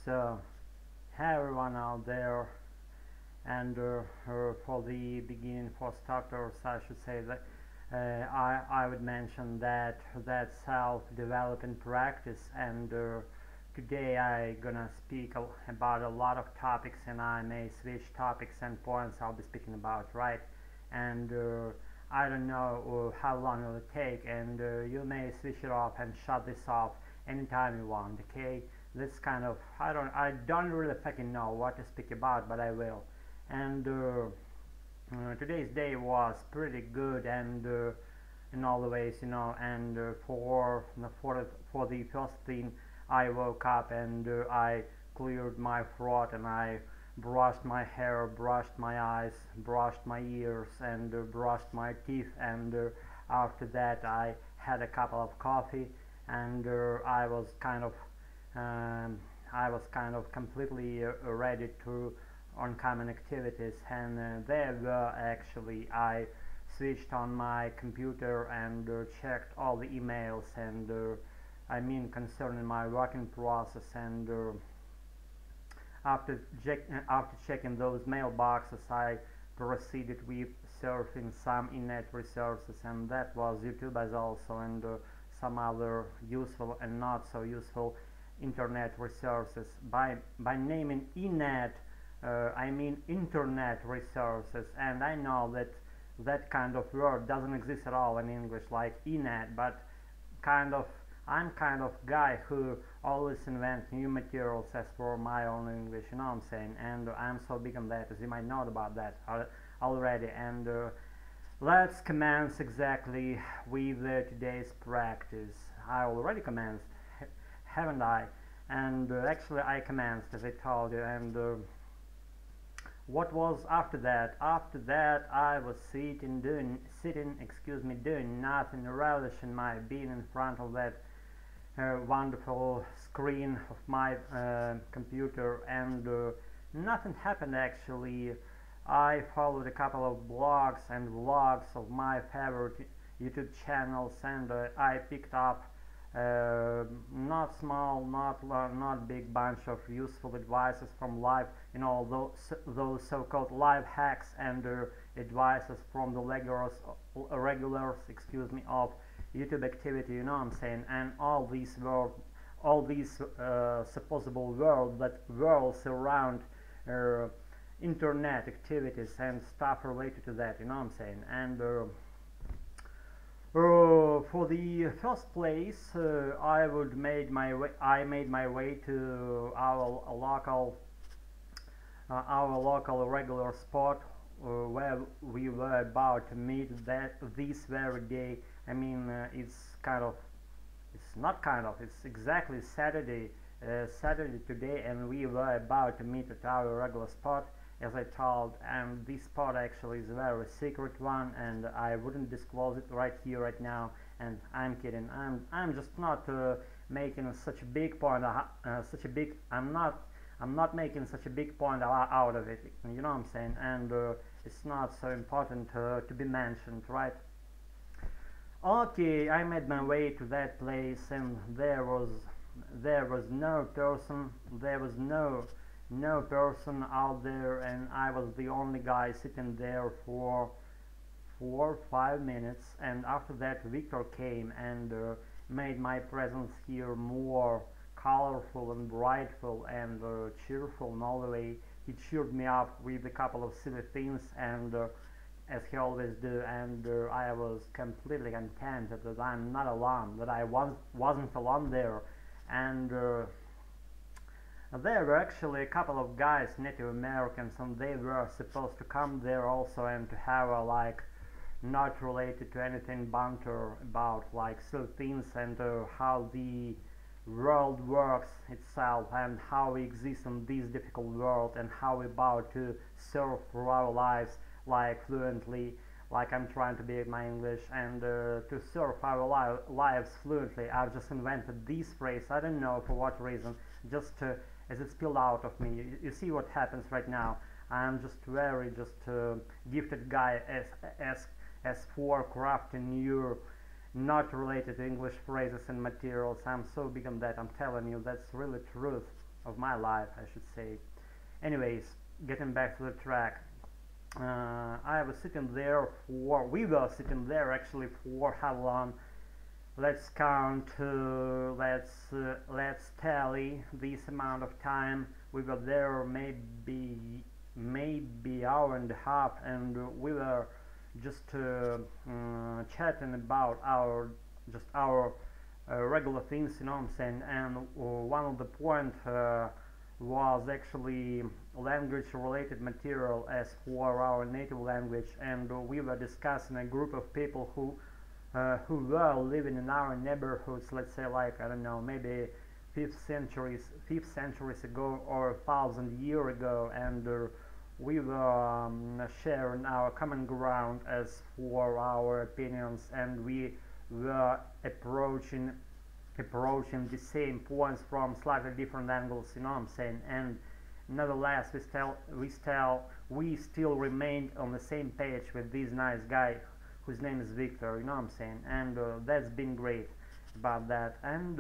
So, hi everyone out there, and for the beginning, for starters, I should say that I would mention that self-development practice, and today I gonna speak about a lot of topics, and I may switch topics and points I'll be speaking about, right? And I don't know how long it will take, and you may switch it off and shut this off anytime you want, okay? This kind of I don't really fucking know what to speak about, but I will. And today's day was pretty good, and in all the ways, and for the first thing, I woke up and I cleared my throat, and I brushed my hair, brushed my eyes, brushed my ears, and brushed my teeth, and after that I had a cup of coffee, and I was kind of completely ready to oncoming activities, and there were actually I switched on my computer and checked all the emails, and I mean concerning my working process, and after checking those mailboxes, I proceeded with surfing some internet resources, and that was YouTube as also, and some other useful and not so useful internet resources. By naming internet, I mean internet resources, and I know that that kind of word doesn't exist at all in English like internet, but I'm kind of guy who always invent new materials as for my own English, you know what I'm saying, and I'm so big on that, as you might know about that already. And let's commence exactly with today's practice. I already commenced, haven't I? And actually I commenced, as I told you, and what was after that? After that I was doing nothing, relishing my being in front of that wonderful screen of my computer, and nothing happened actually. I followed a couple of blogs and vlogs of my favorite YouTube channels, and I picked up not small, not big bunch of useful advices from live, those so-called live hacks, and advices from the regulars, of YouTube activity, you know what I'm saying, and all these supposable worlds around internet activities and stuff related to that, you know what I'm saying. And for the first place, I made my way to our local regular spot where we were about to meet this very day. I mean, it's exactly Saturday today, and we were about to meet at our regular spot, as I told, and this spot actually is a very secret one, and I wouldn't disclose it right here, right now. And I'm kidding. I'm just not making such a big point. I'm not making such a big point out of it. You know what I'm saying? And it's not so important to be mentioned, right? Okay, I made my way to that place, and there was no person. There was no person out there, and I was the only guy sitting there for 4 or 5 minutes. And after that, Victor came and made my presence here more colorful and brightful and cheerful in all the way. He cheered me up with a couple of silly things, and as he always do, and I was completely content that I'm not alone, that I wasn't alone there. And there were actually a couple of guys, Native Americans, and they were supposed to come there also, and to have a not related to anything banter about silly things, and how the world works itself, and how we exist in this difficult world, and how we're about to surf through our lives fluently, like I'm trying to be in my English, and to surf our lives fluently. I've just invented this phrase, I don't know for what reason, just as it spilled out of me. You see what happens right now. I'm just very gifted guy as for crafting new not related to English phrases and materials. I'm so big on that, I'm telling you, that's really truth. of my life, I should say. Anyways, getting back to the track, we were sitting there actually for how long? Let's count, let's tally this amount of time. We were there maybe hour and a half, and we were just chatting about our regular things, you know what I'm saying. And one of the point was actually language related material as for our native language, and we were discussing a group of people who were living in our neighborhoods, let's say, like, I don't know, maybe 5th centuries ago or 1,000 years ago, and we were sharing our common ground as for our opinions, and we were approaching the same points from slightly different angles, you know what I'm saying. And nevertheless, we still remained on the same page with this nice guy whose name is Victor, you know what I'm saying. And that's been great about that. And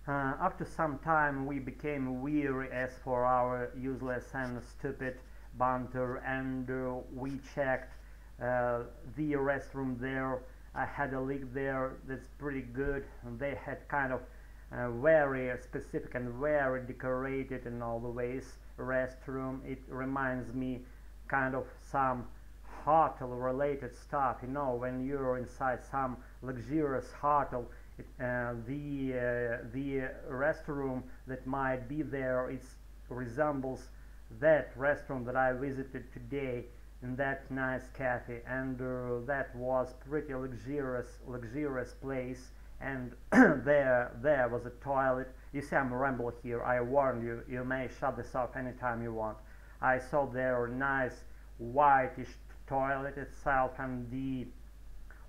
after some time we became weary as for our useless and stupid banter, and we checked the restroom there. I had a leak there that's pretty good. They had kind of very specific and very decorated in all the ways restroom. It reminds me kind of some hotel related stuff, you know, when you're inside some luxurious hotel. The restroom that might be there, it resembles that restaurant that I visited today in that nice cafe, and that was pretty luxurious place. And there was a toilet. You see, I'm rambling here. I warn you, you may shut this off anytime you want. I saw there a nice whitish toilet itself, and the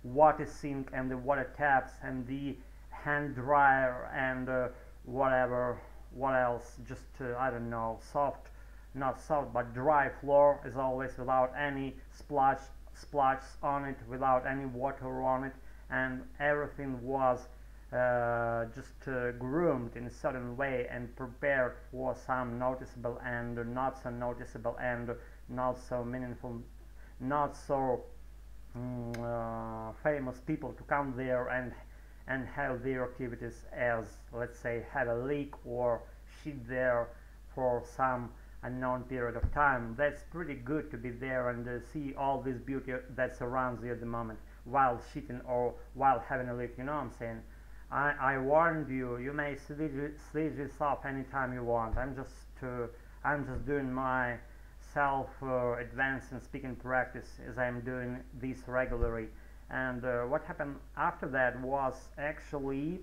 water sink and the water taps and the hand dryer and what else, just I don't know, not soft but dry floor as always, without any splotches on it, without any water on it, and everything was just groomed in a certain way and prepared for some noticeable and not so noticeable and not so meaningful, not so famous people to come there and have their activities, as, let's say, have a leak or shit there for some unknown period of time. That's pretty good to be there and see all this beauty that surrounds you at the moment while shitting or while having a leak, you know what I'm saying. I warned you, you may switch this off anytime you want. I'm just doing my self-advancing speaking practice as I'm doing this regularly. And what happened after that was actually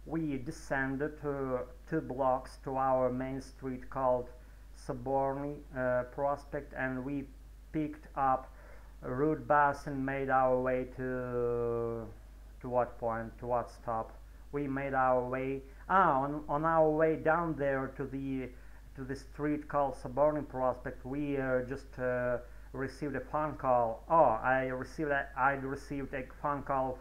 we descended 2 blocks to our main street called Soborny Prospect, and we picked up a route bus and made our way to what point, to what stop. We made our way on our way down there to the street called Soborny Prospect. We just received a phone call. I'd received a phone call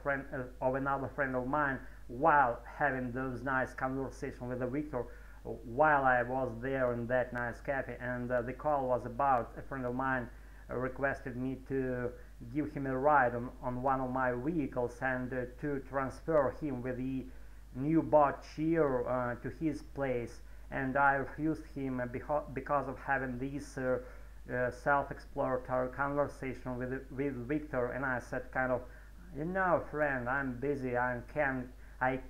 of another friend of mine while having those nice conversations with Victor while I was there in that nice cafe. And the call was about a friend of mine requested me to give him a ride on one of my vehicles and to transfer him with the new bought chair to his place. And I refused him because of having this self-exploratory conversation with Victor. And I said kind of, you know, friend, I'm busy, I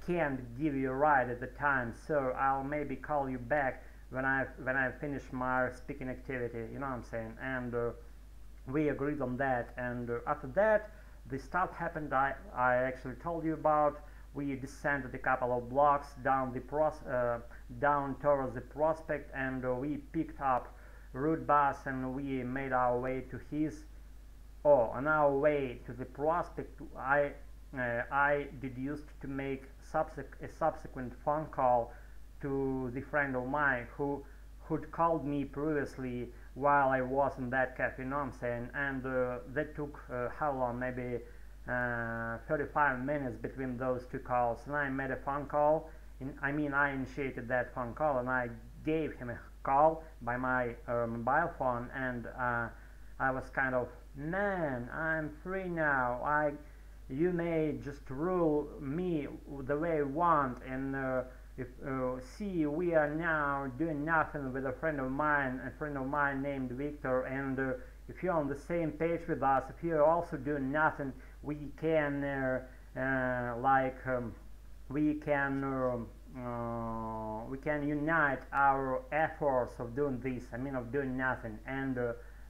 can't give you a ride at the time, so I'll maybe call you back when I finish my speaking activity, you know what I'm saying. And we agreed on that. And after that, the stuff happened I actually told you about. We descended a couple of blocks down towards the prospect, and we picked up route bus and we made our way to his. On our way to the prospect, I deduced to make a subsequent phone call to the friend of mine who'd called me previously while I was in that cafe, you know what I'm saying. And that took how long? Maybe 35 minutes between those two calls, and I made a phone call. I initiated that phone call, and I gave him a call by my mobile phone, and I was kind of, man, I'm free now. You may just rule me the way you want, and see, we are now doing nothing with a friend of mine named Victor, and if you're on the same page with us, if you're also doing nothing, we can we can unite our efforts of doing this. Of doing nothing, and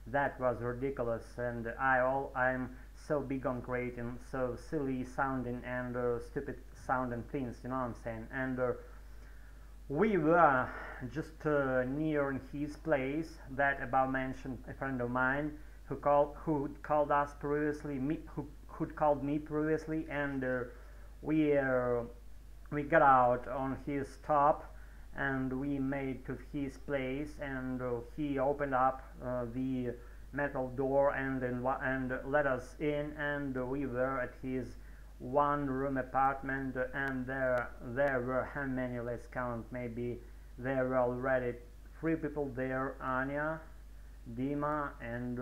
that was ridiculous. And I'm so big on creating so silly sounding and stupid sounding things, you know what I'm saying? And we were just near his place, that above mentioned a friend of mine who called us previously, who called me previously, and we got out on his stop, and we made to his place, and he opened up the metal door and let us in, and we were at his one-room apartment, and there were, how many, let's count, maybe there were already 3 people there: Anya, Dima, and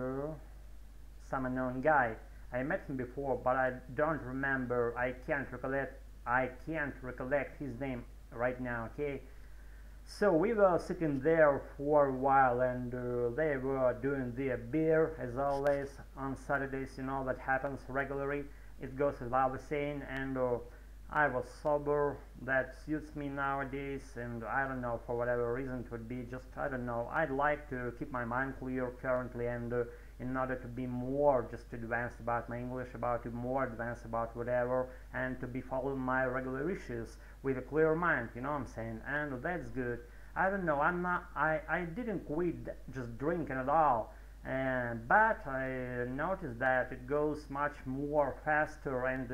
some unknown guy. I met him before, but I don't remember. I can't recollect his name right now. Okay, so we were sitting there for a while, and they were doing their beer, as always on Saturdays. You know, that happens regularly. It goes without saying, and I was sober. That suits me nowadays, and I don't know, for whatever reason it would be, just, I don't know, I'd like to keep my mind clear currently, and in order to be more just advanced about my English, more advanced about whatever, and to be following my regular issues with a clear mind, you know what I'm saying? And that's good. I don't know, I didn't quit just drinking at all, but I noticed that it goes much more faster, and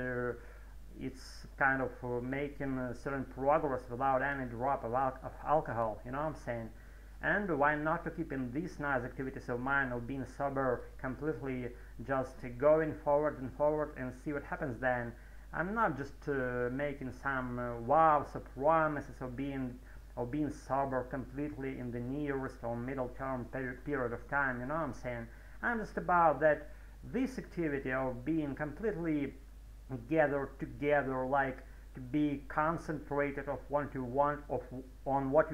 it's kind of making a certain progress without any drop of alcohol, you know what I'm saying? And why not to keep in these nice activities of mine of being sober completely, just going forward and see what happens then. I'm not just making some vows or promises of being sober completely in the nearest or middle term period of time, you know what I'm saying? I'm just about that this activity of being completely gathered together, like to be concentrated on what you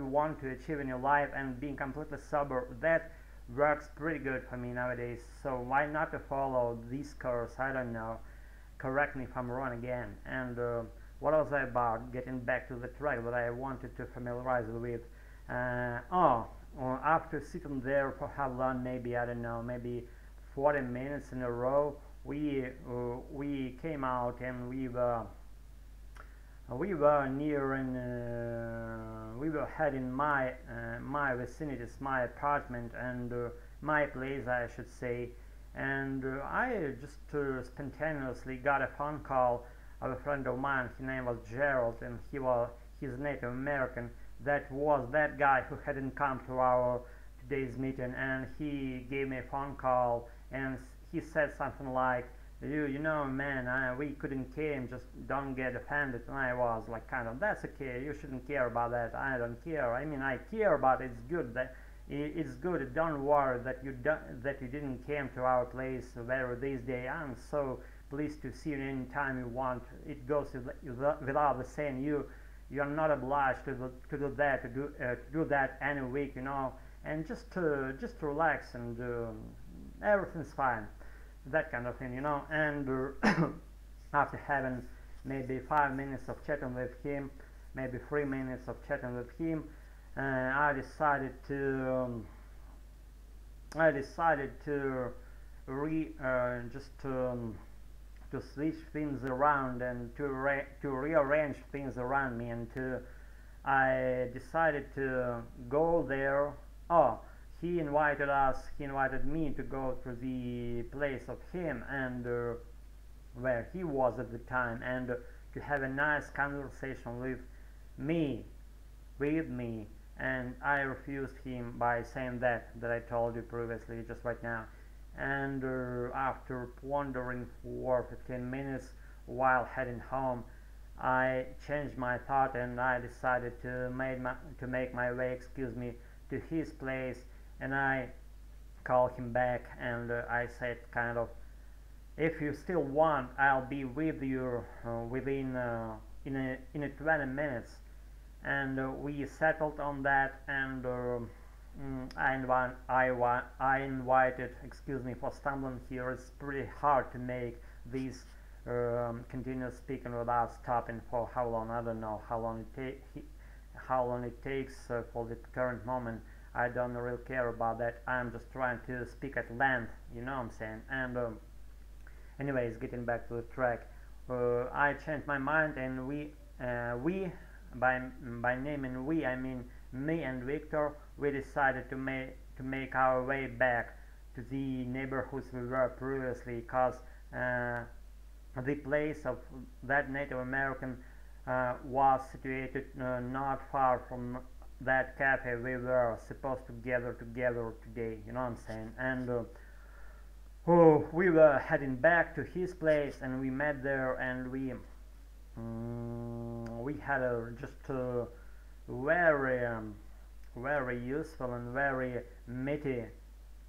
want to achieve in your life, and being completely sober, that works pretty good for me nowadays. So why not to follow this course? I don't know, correct me if I'm wrong again. And what was I about? Getting back to the track that I wanted to familiarize with. After sitting there for how long? Maybe, I don't know, maybe 40 minutes in a row, we came out, and we were heading my vicinities, my apartment, and my place, I should say. And I just spontaneously got a phone call of a friend of mine. His name was Gerald, and he's Native American. That was that guy who hadn't come to our today's meeting, and he gave me a phone call, and he said something like, you know, man, we couldn't came, just don't get offended. And I was like, kind of, that's okay, you shouldn't care about that. I don't care. I care about it. It's good. Don't worry that you didn't came to our place where this day. I'm so pleased to see you anytime you want. It goes without saying. You're not obliged to do that any week, you know, and just relax, and everything's fine, that kind of thing, you know. And after having maybe 5 minutes of chatting with him, maybe 3 minutes of chatting with him, I decided to switch things around, and to rearrange things around me, and I decided to go there. He invited me to go to the place of him, and where he was at the time, and to have a nice conversation with me, and I refused him by saying that I told you previously, just right now. and after pondering for 15 minutes while heading home, I changed my thought and I decided to make my way, to his place, and I called him back and I said kind of, if you still want, I'll be with you within in a 20 minutes, and we settled on that, and I invited, excuse me for stumbling here. It's pretty hard to make these continuous speaking without stopping for how long. I don't know how long it takes for the current moment. I don't really care about that. I'm just trying to speak at length, you know what I'm saying. And anyways, getting back to the track, I changed my mind, and we by name and we I mean me and Victor, we decided to make our way back to the neighborhoods we were previously, cause the place of that Native American was situated not far from that cafe we were supposed to gather together today, you know what I'm saying. And we were heading back to his place, and we met there, and we had a just very very useful and very meaty,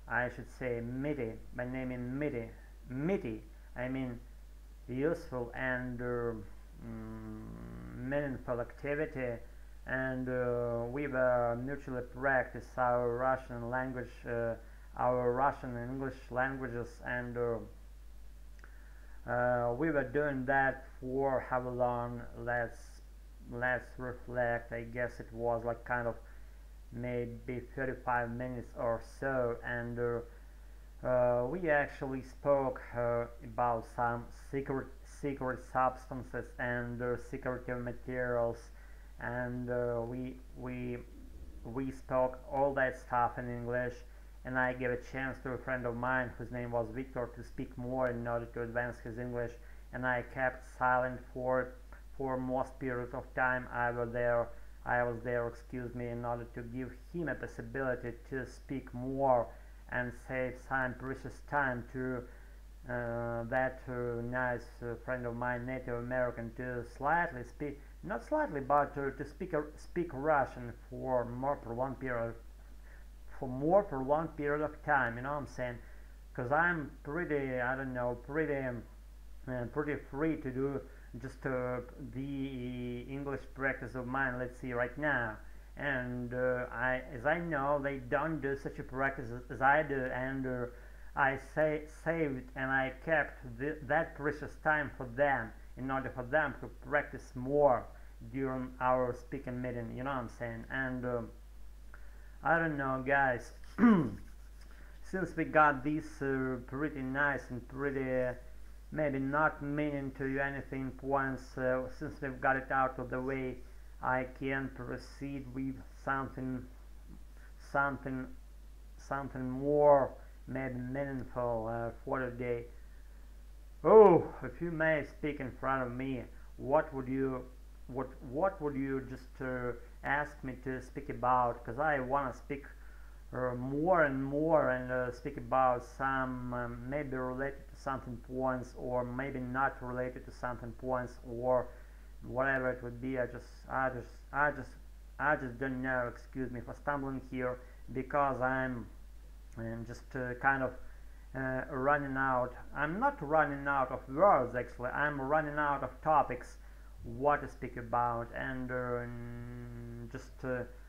I should say meaty, by naming meaty, I mean useful and meaningful activity, and we were mutually practice our Russian language, our Russian and English languages, and we were doing that for how long? Let's reflect. I guess it was like kind of maybe 35 minutes or so, and we actually spoke about some secret substances and secretive materials, and we spoke all that stuff in English, and I gave a chance to a friend of mine whose name was Victor to speak more in order to advance his English, and I kept silent for most periods of time I was there, excuse me, in order to give him a possibility to speak more and save some precious time to that nice friend of mine, Native American, to slightly speak, not slightly, but to speak Russian for more prolonged period of time, you know what I'm saying? Because I'm pretty, I don't know, pretty free to do just the English practice of mine, let's see, right now. And as I know, they don't do such a practice as I do, and I saved and I kept that precious time for them in order for them to practice more during our speaking meeting, you know what I'm saying? And I don't know, guys, since we got these pretty nice and pretty maybe not meaning to you anything points, since we've got it out of the way, I can proceed with something more maybe meaningful for today. Oh, if you may speak in front of me, what would you just ask me to speak about? Because I want to speak more and more, and speak about some maybe related to something points, or maybe not related to something points, or whatever it would be. I just don't know. Excuse me for stumbling here, because I'm just kind of running out. I'm not running out of words, actually. I'm running out of topics what to speak about, and just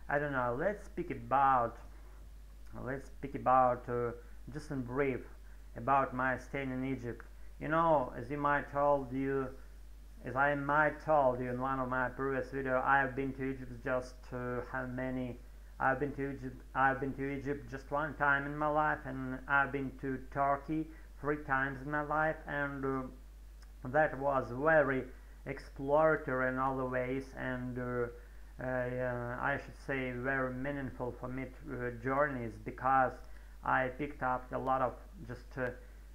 I don't know. Let's speak about just in brief about my stay in Egypt. You know, as I might told you in one of my previous videos, I've been to Egypt just how many? I've been to Egypt just one time in my life, and I've been to Turkey 3 times in my life, and that was very exploratory in all the ways, and I should say very meaningful for me journeys, because I picked up a lot of just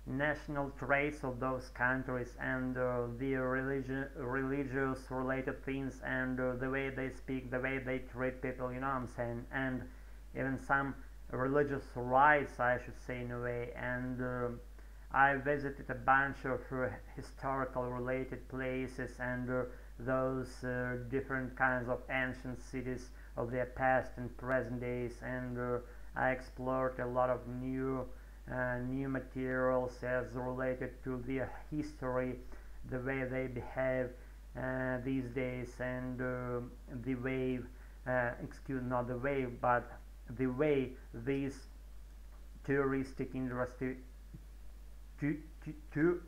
national traits of those countries, and the religious related things, and the way they speak, the way they treat people, you know what I'm saying, and even some religious rites, I should say, in a way. And I visited a bunch of historical related places and those different kinds of ancient cities of their past and present days, and I explored a lot of new materials as related to their history, the way they behave these days, and the way, excuse not the way, but the way these touristic industry to, to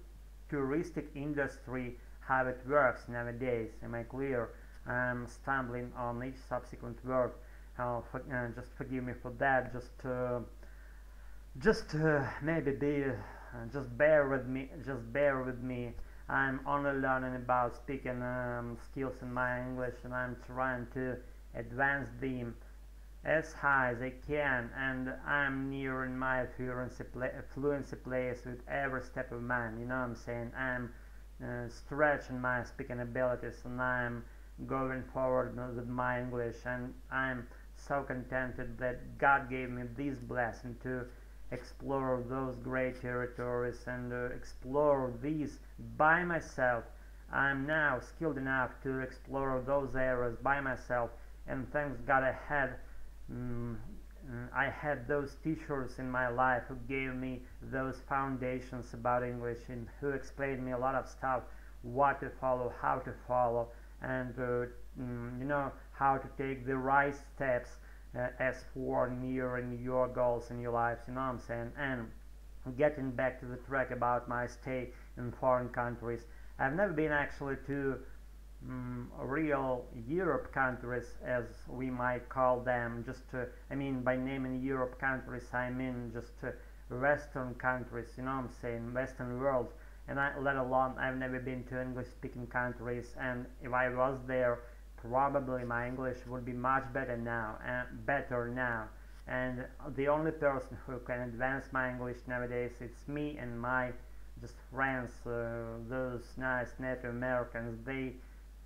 touristic industry, how it works nowadays. Am I clear? I'm stumbling on each subsequent word. Just forgive me for that. Just maybe be, just bear with me. Just bear with me. I'm only learning about speaking skills in my English, and I'm trying to advance them as high as I can, and I'm nearing my fluency place with every step of mine. You know what I'm saying? I'm stretching my speaking abilities, and I'm going forward with my English, and I'm so contented that God gave me this blessing to explore those great territories and explore these by myself. I'm now skilled enough to explore those areas by myself, and thanks God I had those teachers in my life who gave me those foundations about English and who explained me a lot of stuff, what to follow, how to follow, and you know, how to take the right steps as for nearing your goals in your lives. You know what I'm saying? And getting back to the track about my stay in foreign countries, I've never been actually to real Europe countries, as we might call them. Just I mean, by naming Europe countries, I mean just Western countries. You know what I'm saying? Western world. And let alone, I've never been to English-speaking countries. And if I was there, probably my English would be much better now. And the only person who can advance my English nowadays, it's me and my just friends, those nice Native Americans.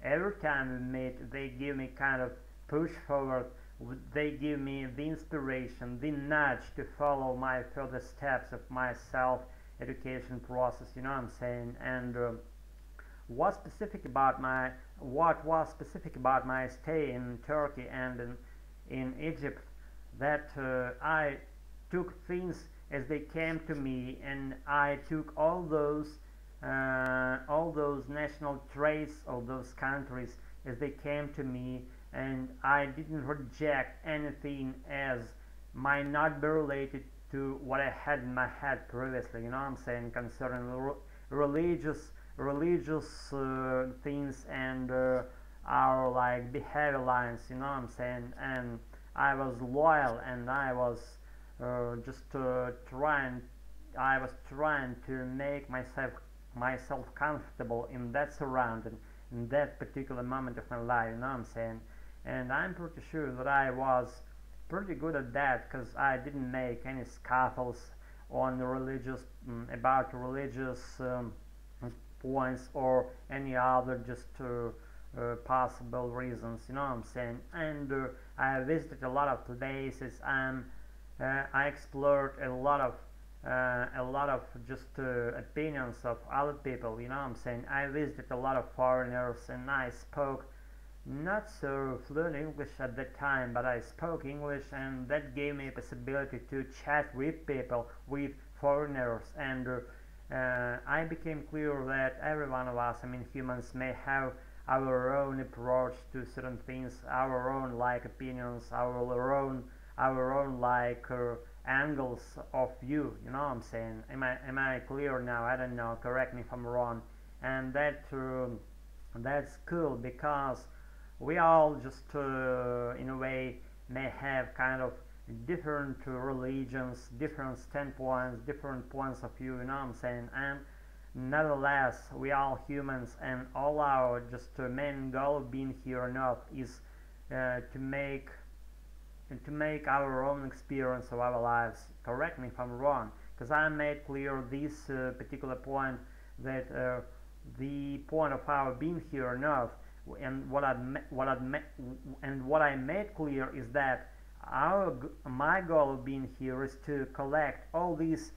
Every time we meet, they give me kind of push forward. They give me the inspiration, the nudge to follow my further steps of my self-education process. You know what I'm saying? And what was specific about my stay in Turkey and in Egypt, that I took things as they came to me, and I took all those national traits of those countries as they came to me, and I didn't reject anything as might not be related to what I had in my head previously. You know what I'm saying, concerning religious things and our like behavior lines. You know what I'm saying? And I was loyal, and I was trying to make myself comfortable in that surrounding, in that particular moment of my life. You know what I'm saying? And I'm pretty sure that I was pretty good at that, because I didn't make any scuffles on about religious points or any other just possible reasons. You know what I'm saying? And I visited a lot of places, and I explored a lot of just opinions of other people. You know what I'm saying? I visited a lot of foreigners, and I spoke not so fluent English at that time, but I spoke English, and that gave me a possibility to chat with people, with foreigners, and I became clear that every one of us, I mean humans, may have our own approach to certain things, our own like opinions, our own like angles of view. You know what I'm saying? Am I clear now? I don't know, correct me if I'm wrong. And that's cool, because we all just in a way may have kind of different religions, different standpoints, different points of view. You know what I'm saying? And nevertheless, we all humans, and all our just main goal of being here on earth is to make our own experience of our lives. Correct me if I'm wrong, because I made clear this particular point, that the point of our being here on earth, and what I made clear is that my goal of being here is to collect all these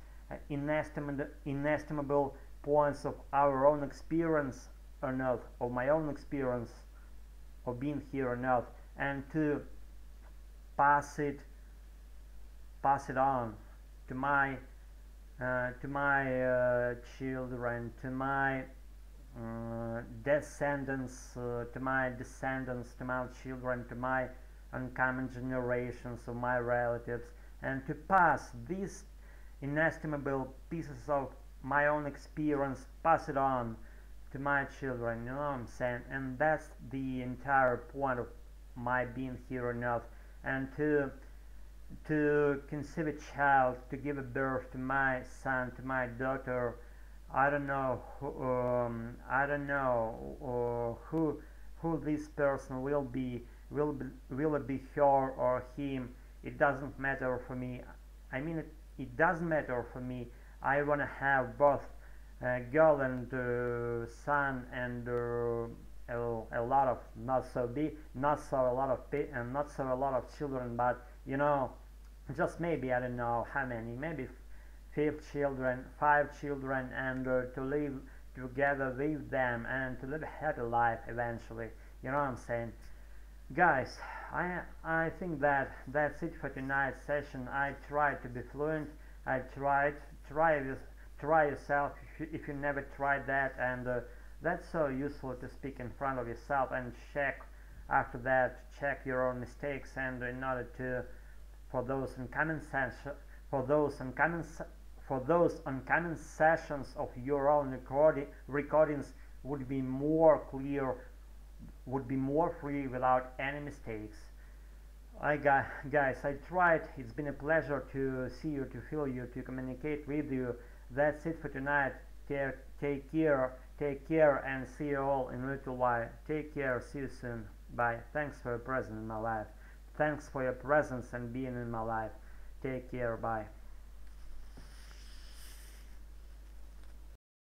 inestimable points of our own experience on Earth, of my own experience of being here on Earth, and to pass it on to my children, to my descendants, to my children, to my oncoming generations of my relatives, and to pass these inestimable pieces of my own experience, pass it on to my children, you know what I'm saying? And that's the entire point of my being here on Earth, and to conceive a child, to give a birth to my son, to my daughter. I don't know who this person will be. Will it be her or him? It doesn't matter for me. I mean, it doesn't matter for me. I wanna have both girl and son, and a lot of not so a lot of children, but you know, just maybe, I don't know how many, maybe five children, and to live together with them and to live a happy life eventually. You know what I'm saying? Guys, I think that's it for tonight's session. I tried to be fluent. I tried. Try yourself if you never tried that, and that's so useful to speak in front of yourself and check after that, check your own mistakes, and in order to for those uncommon sessions of your own recordings would be more clear, would be more free without any mistakes. Guys, I tried. It's been a pleasure to see you, to feel you, to communicate with you. That's it for tonight. Take care, and see you all in a little while. Take care. See you soon. Bye. Thanks for your presence in my life. Thanks for your presence and being in my life. Take care. Bye.